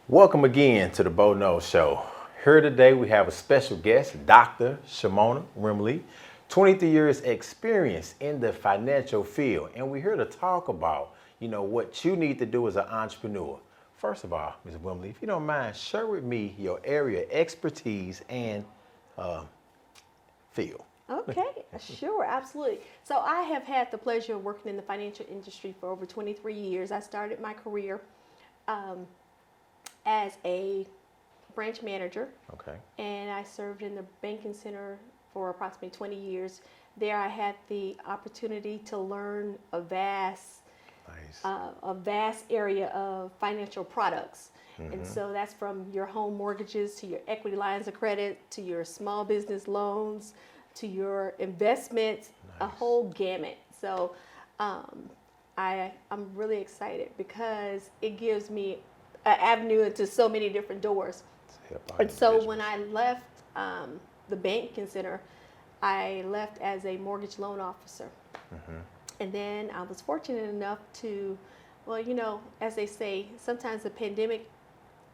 Welcome again to the Bo Knows Show. Here today we have a special guest, Dr. Shimona Rimley, 23 years experience in the financial field. And we're here to talk about, what you need to do as an entrepreneur. First of all, Ms. Rimley, if you don't mind, share with me your area of expertise and field. Okay, sure, absolutely. So I have had the pleasure of working in the financial industry for over 23 years. I started my career as a branch manager. Okay. And I served in the banking center for approximately 20 years. There I had the opportunity to learn a vast area of financial products. Mm-hmm. And so that's from your home mortgages to your equity lines of credit to your small business loans to your investments, a whole gamut. So I'm really excited because it gives me an avenue into so many different doors. And so when I left the banking center, I left as a mortgage loan officer. Mm-hmm. And then I was fortunate enough to, as they say, sometimes the pandemic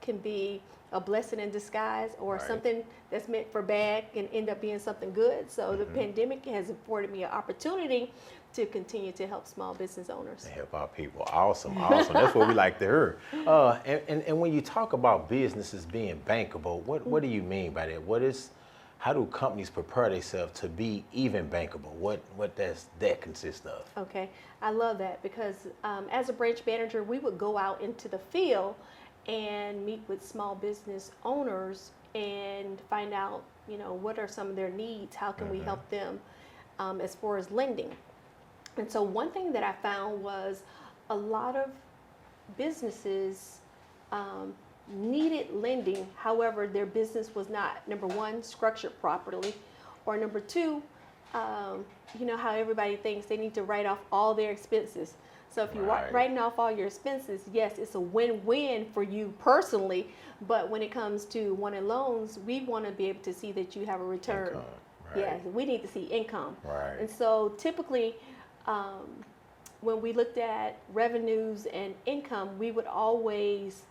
can be a blessing in disguise or something that's meant for bad can end up being something good. So the pandemic has afforded me an opportunity to continue to help small business owners. Help our people. Awesome. That's what we like to hear. And when you talk about businesses being bankable, what do you mean by that? How do companies prepare themselves to be even bankable? What does that consist of? Okay, I love that because as a branch manager, we would go out into the field and meet with small business owners and find out, what are some of their needs? How can we help them as far as lending? And so one thing that I found was a lot of businesses needed lending. However, their business was not, number one, structured properly, or number two, how everybody thinks they need to write off all their expenses. So if you're writing off all your expenses, yes, it's a win-win for you personally. But when it comes to wanting loans, we want to be able to see that you have a return. Income, Yes, we need to see income. Right. And so typically, when we looked at revenues and income, we would always,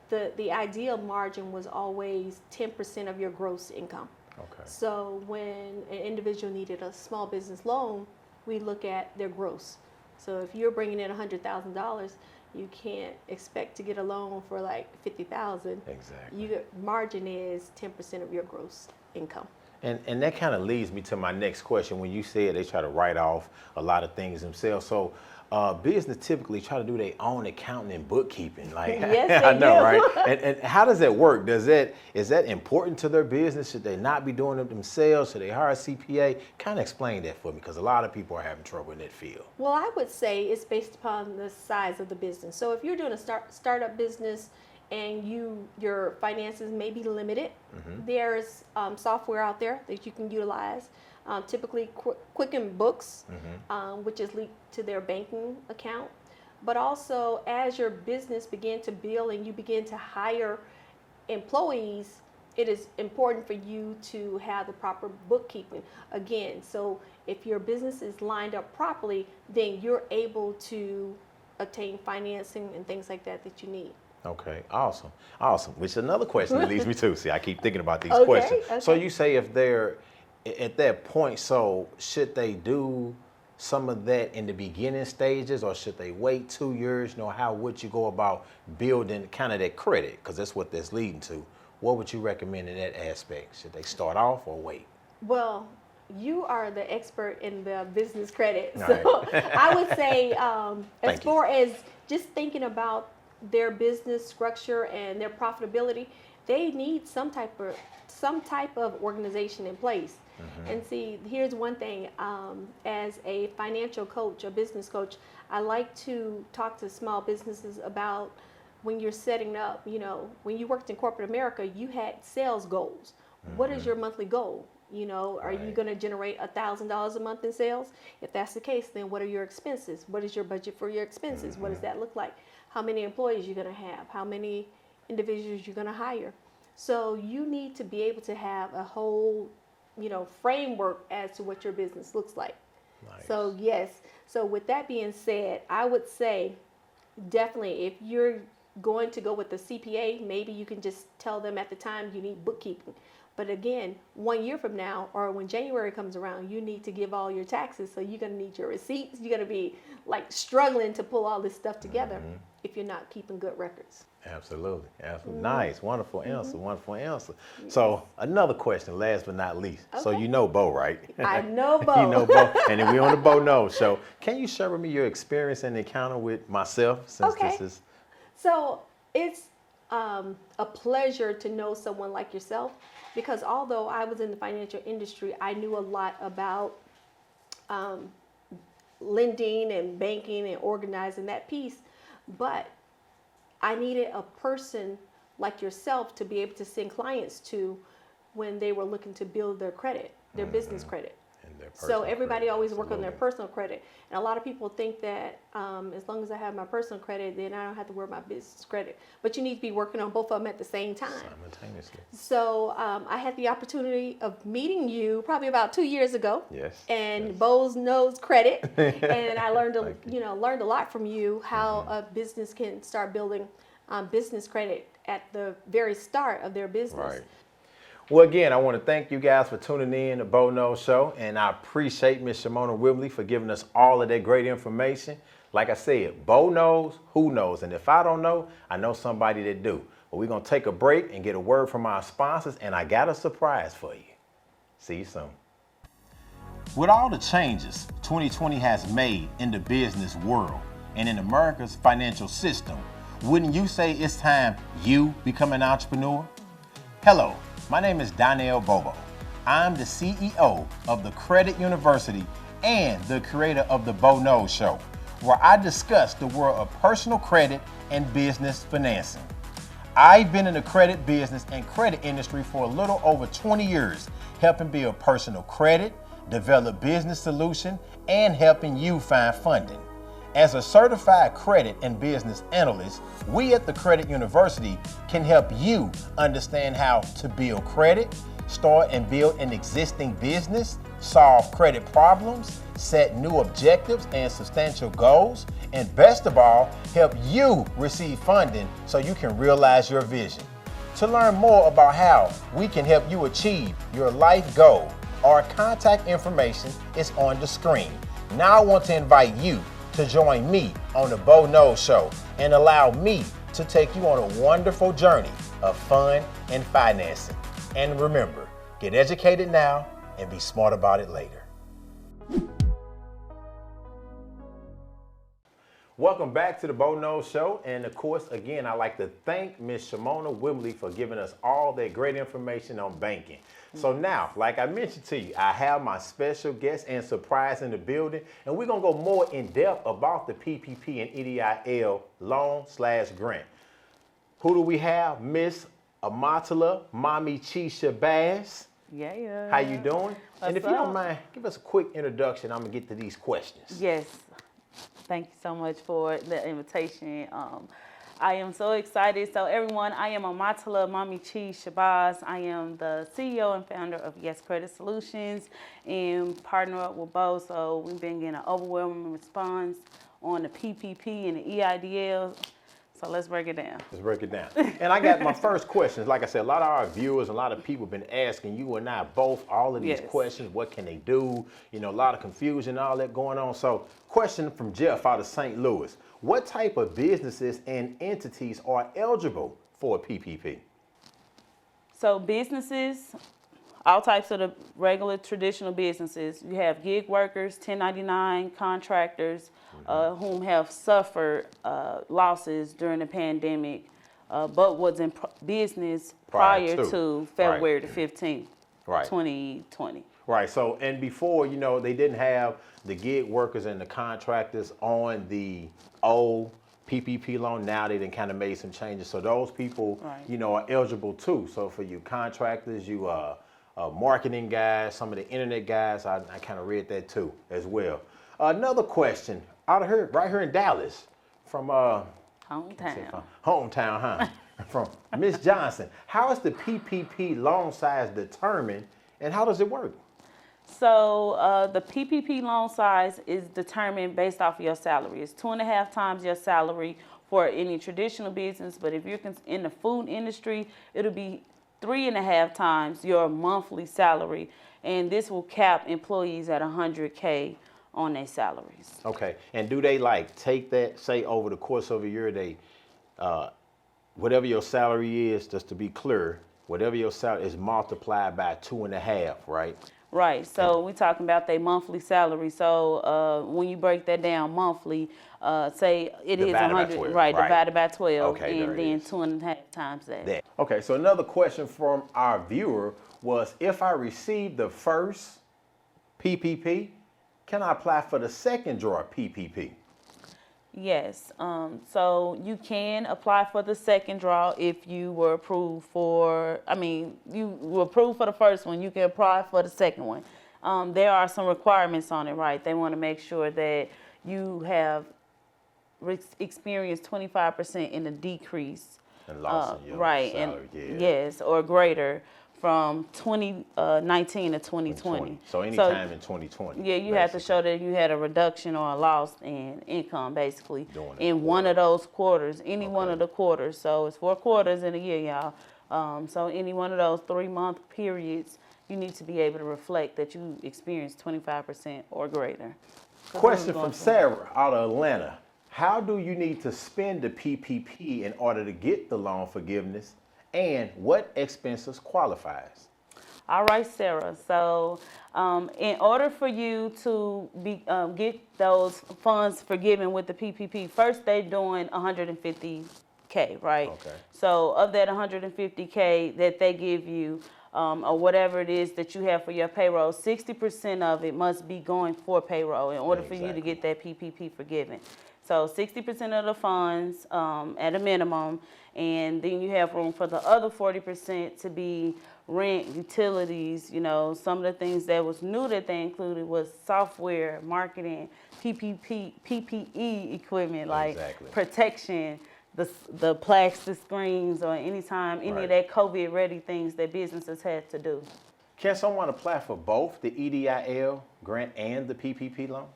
the ideal margin was always 10% of your gross income. Okay. So when an individual needed a small business loan, we look at their gross. So if you're bringing in $100,000, you can't expect to get a loan for like $50,000. Exactly. Your margin is 10% of your gross income. And that kind of leads me to my next question. When you said they try to write off a lot of things themselves, so business typically try to do their own accounting and bookkeeping. Like, yes, I know, do. right? And how does that work? Is that important to their business? Should they not be doing it themselves? Should they hire a CPA? Kind of explain that for me, because a lot of people are having trouble in that field. Well, I would say it's based upon the size of the business. So if you're doing a startup business and your finances may be limited, there's software out there that you can utilize. Typically Quicken Books, which is linked to their banking account. But also as your business begin to build and you begin to hire employees, it is important for you to have the proper bookkeeping. Again, so if your business is lined up properly, then you're able to obtain financing and things like that you need. Okay, awesome. Which is another question that leads me to. See, I keep thinking about these Okay, questions. okay. So you say if they're at that point, so should they do some of that in the beginning stages, or should they wait 2 years? How would you go about building kind of that credit? Because that's what that's leading to. What would you recommend in that aspect? Should they start off or wait? Well, you are the expert in the business credit. All So right. I would say as far as just thinking about their business structure and their profitability, they need some type of organization in place. And see, here's one thing, as a financial coach, a business coach, I like to talk to small businesses about when you're setting up, when you worked in corporate America, you had sales goals. What is your monthly goal? Are you going to generate $1,000 a month in sales? If that's the case, then what are your expenses? What is your budget for your expenses? What does that look like? How many employees you're going to have? How many individuals you're going to hire? So you need to be able to have a whole, framework as to what your business looks like. Nice. So yes. So with that being said, I would say definitely if you're going to go with the CPA, maybe you can just tell them at the time you need bookkeeping. But again, 1 year from now, or when January comes around, you need to give all your taxes. So you're going to need your receipts. You're going to be like struggling to pull all this stuff together if you're not keeping good records. Absolutely. Absolutely. Nice. Wonderful answer. Wonderful answer. So another question, last but not least. Okay. So you know Bo, right? I know Bo. You know Bo. And then we on the Bo Knows Show. Can you share with me your experience and encounter with myself since this is... So it's a pleasure to know someone like yourself, because although I was in the financial industry, I knew a lot about lending and banking and organizing that piece. But I needed a person like yourself to be able to send clients to when they were looking to build their credit, their business credit. So everybody always work on their personal credit. And a lot of people think that as long as I have my personal credit, then I don't have to worry about business credit. But you need to be working on both of them at the same time. Simultaneously. So I had the opportunity of meeting you probably about 2 years ago. Yes. And Bo's knows credit. And I learned learned a lot from you, how a business can start building business credit at the very start of their business. Right. Well, again, I want to thank you guys for tuning in to Bo Knows Show, and I appreciate Ms. Shimona Wimbley for giving us all of that great information. Like I said, Bo knows, who knows, and if I don't know, I know somebody that do. But we're going to take a break and get a word from our sponsors, and I got a surprise for you. See you soon. With all the changes 2020 has made in the business world and in America's financial system, wouldn't you say it's time you become an entrepreneur? Hello. My name is Donnell Bobo. I'm the CEO of the Credit University and the creator of the Bo Knows Show, where I discuss the world of personal credit and business financing. I've been in the credit business and credit industry for a little over 20 years, helping build personal credit, develop business solutions, and helping you find funding. As a certified credit and business analyst, we at the Credit University can help you understand how to build credit, start and build an existing business, solve credit problems, set new objectives and substantial goals, and best of all, help you receive funding so you can realize your vision. To learn more about how we can help you achieve your life goal, our contact information is on the screen. Now I want to invite you to join me on the Bo Knows Show and allow me to take you on a wonderful journey of fun and financing. And remember, get educated now and be smart about it later. Welcome back to the Bo Knows Show. And of course, again, I'd like to thank Ms. Shimona Wimbley for giving us all that great information on banking. So now, like I mentioned to you, I have my special guest and surprise in the building, and we're going to go more in depth about the PPP and EIDL loan/grant. Who do we have? Miss Amatala Mommy Chi Shabazz. Yeah. How you doing? What's and if you up? don't mind, give us a quick introduction. I'm going to get to these questions. Yes. Thank you so much for the invitation. I am so excited. So everyone, I am Amatala Mommy Chi Shabazz. I am the CEO and founder of Yes Credit Solutions and partner up with Bo. So we've been getting an overwhelming response on the PPP and the EIDL. So let's break it down. Let's break it down. And I got my first questions. Like I said, a lot of our viewers, a lot of people have been asking you and I both all of these questions. What can they do? You know, a lot of confusion, all that going on. So question from Jeff out of St. Louis. What type of businesses and entities are eligible for a PPP? So businesses, all types of the regular traditional businesses. You have gig workers, 1099 contractors, whom have suffered losses during the pandemic, but was in business prior to February the 15th, 2020. Right. So, and before, you know, they didn't have the gig workers and the contractors on the old PPP loan. Now they done kind of made some changes. So those people, you know, are eligible too. So for you contractors, you marketing guys, some of the internet guys, I kind of read that too as well. Another question out of here, right here in Dallas, from Hometown, huh? From Miss Johnson. How is the PPP loan size determined, and how does it work? So the PPP loan size is determined based off of your salary. It's 2.5 times your salary for any traditional business, but if you're in the food industry, it'll be 3.5 times your monthly salary, and this will cap employees at $100K on their salaries. Okay, and do they like take that, say over the course of a year, they, whatever your salary is, just to be clear, whatever your salary is multiplied by 2.5, right? Right, so we're talking about their monthly salary. So when you break that down monthly, say it is Divided by 100, 12, right, right. divided by 12, Okay, there and it then is. 2.5 times that. Okay, so another question from our viewer was, if I receive the first PPP, can I apply for the second draw PPP? Yes, so you can apply for the second draw if you were approved for, you were approved for the first one, you can apply for the second one. There are some requirements on it, right? They want to make sure that you have experienced 25% in a decrease. And loss in your Right, salary, and yes, or greater from 2019 to 2020. So anytime in 2020. Yeah, you have to show that you had a reduction or a loss in income, basically, During the in one of those quarters, any Okay. one of the quarters. So it's 4 quarters in a year, y'all. So any one of those 3-month periods, you need to be able to reflect that you experienced 25% or greater. Question from Sarah out of Atlanta. How do you need to spend the PPP in order to get the loan forgiveness? And what expenses qualifies? All right, Sarah. So, in order for you to get those funds forgiven with the PPP, first they're doing 150K, right? Okay. So, of that 150K that they give you, or whatever it is that you have for your payroll, 60% of it must be going for payroll in order for you to get that PPP forgiven. So 60% of the funds at a minimum, and then you have room for the other 40% to be rent, utilities, some of the things that was new that they included was software, marketing, PPE equipment, like protection, the plastic screens, or any of that COVID ready things that businesses had to do. Can someone apply for both the EDIL grant and the PPP loan?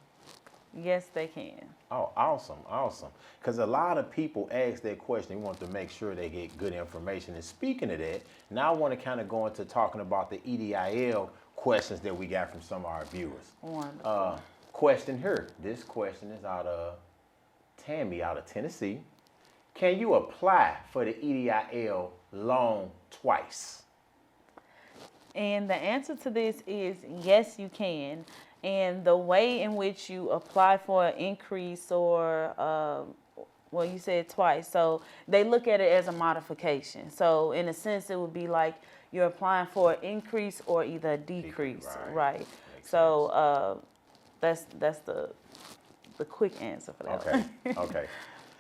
Yes, they can. Oh, awesome, awesome. Because a lot of people ask that question. They want to make sure they get good information. And speaking of that, now I want to kind of go into talking about the EDIL questions that we got from some of our viewers. Wonderful. Question here. This question is out of Tammy out of Tennessee. Can you apply for the EDIL loan twice? And the answer to this is yes, you can. And the way in which you apply for an increase or, well, you said twice. So they look at it as a modification. So in a sense, it would be like you're applying for an increase or either a decrease, right? So that's the quick answer for that. Okay, okay.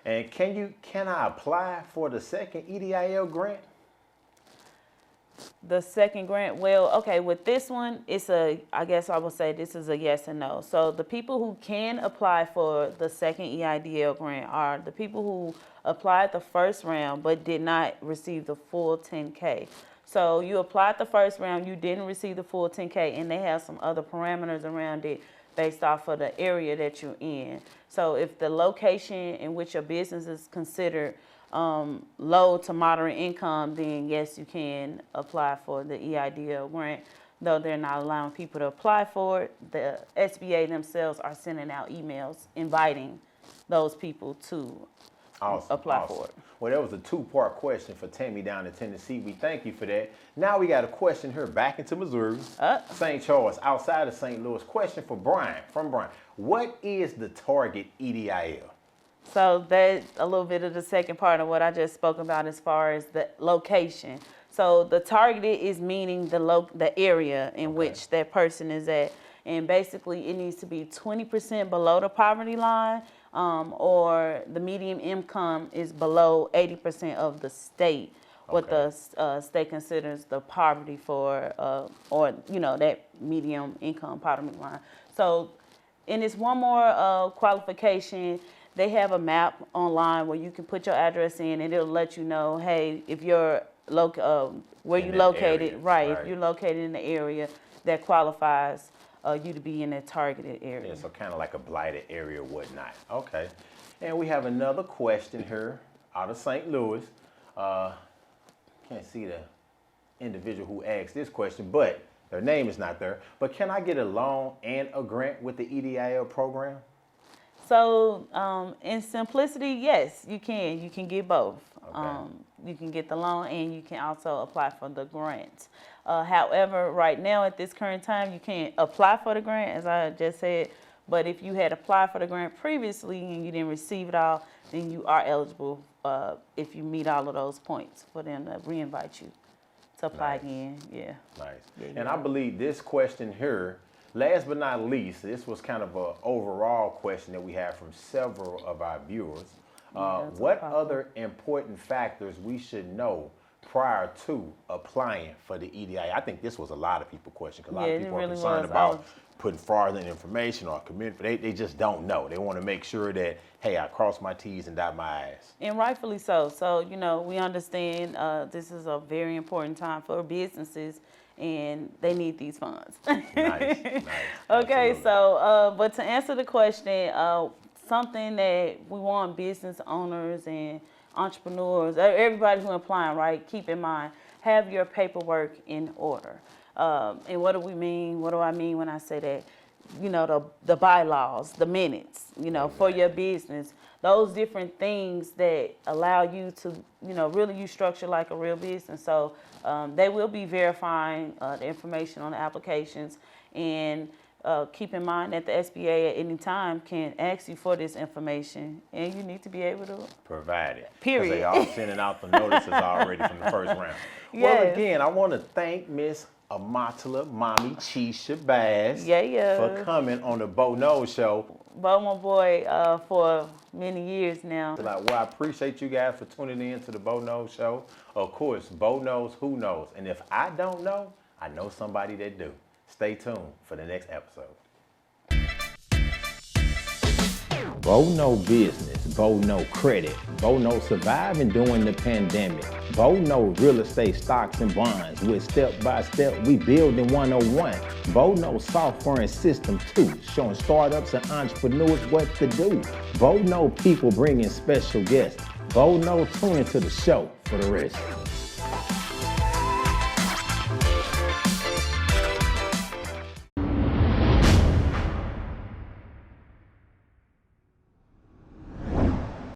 And can I apply for the second EDIL grant? The second grant, well, okay, with this one, I guess I would say this is a yes and no. So the people who can apply for the second EIDL grant are the people who applied the first round but did not receive the full 10K. So you applied the first round, you didn't receive the full 10K, and they have some other parameters around it based off of the area that you're in. So if the location in which your business is considered low to moderate income, then yes, you can apply for the EIDL grant. Though they're not allowing people to apply for it, the SBA themselves are sending out emails inviting those people to apply for it. Well, that was a 2-part question for Tammy down in Tennessee. We thank you for that. Now we got a question here back into Missouri, St. Charles, outside of St. Louis. Question for Brian, from Brian. What is the Target EDL? So that's a little bit of the second part of what I just spoke about as far as the location. So the targeted is meaning the area in which that person is at. And basically it needs to be 20% below the poverty line, or the median income is below 80% of the state, what the state considers the poverty for, or that medium income poverty line. So, and it's one more qualification. They have a map online where you can put your address in, and it'll let you know, hey, if you're where you located, right? If you're located in the area that qualifies you to be in that targeted area. Yeah, so kind of like a blighted area or whatnot. Okay. And we have another question here out of St. Louis. Can't see the individual who asked this question, but their name is not there. But can I get a loan and a grant with the EDL program? So in simplicity, yes, you can. You can get both. Okay. You can get the loan and you can also apply for the grant. However, right now at this current time, you can't apply for the grant, as I just said. But if you had applied for the grant previously and you didn't receive it all, then you are eligible if you meet all of those points for them to re-invite you to apply again. Yeah. Nice. Yeah, And yeah. I believe this question here, last but not least, this was kind of an overall question that we had from several of our viewers. that's What okay. other important factors we should know prior to applying for the EDI? I think this was a lot of people's question because a lot Yeah, of it people are really concerned was. about putting fraudulent information or committing. They just don't know. They want to make sure that, hey, I cross my T's and dot my I's. And rightfully so. So, we understand this is a very important time for businesses and they need these funds. Nice. Okay, Absolutely. so, but to answer the question, something that we want business owners and entrepreneurs, everybody who's applying, right, keep in mind, have your paperwork in order. And what do we mean? What do I mean when I say that? The bylaws, the minutes, for your business, those different things that allow you to, really you structure like a real business. So they will be verifying the information on the applications, and keep in mind that the SBA at any time can ask you for this information, and you need to be able to Provide it. Period. Because they all sending out the notices already from the first round. Well, Yes. again, I want to thank Miss Amatala Mommy Chisha Bass Yeah. for coming on the Bo Knows Show. Bo, my boy, for many years now. Well, I appreciate you guys for tuning in to the Bo Knows Show. Of course, Bo knows who knows. And if I don't know, I know somebody that do. Stay tuned for the next episode. Bo know business, Bo know credit, Bo know surviving during the pandemic. Bo know real estate stocks and bonds with step-by-step we build in 101. Bo know software and system too, showing startups and entrepreneurs what to do. Bo know people bringing special guests. Bo know tune into the show for the rest.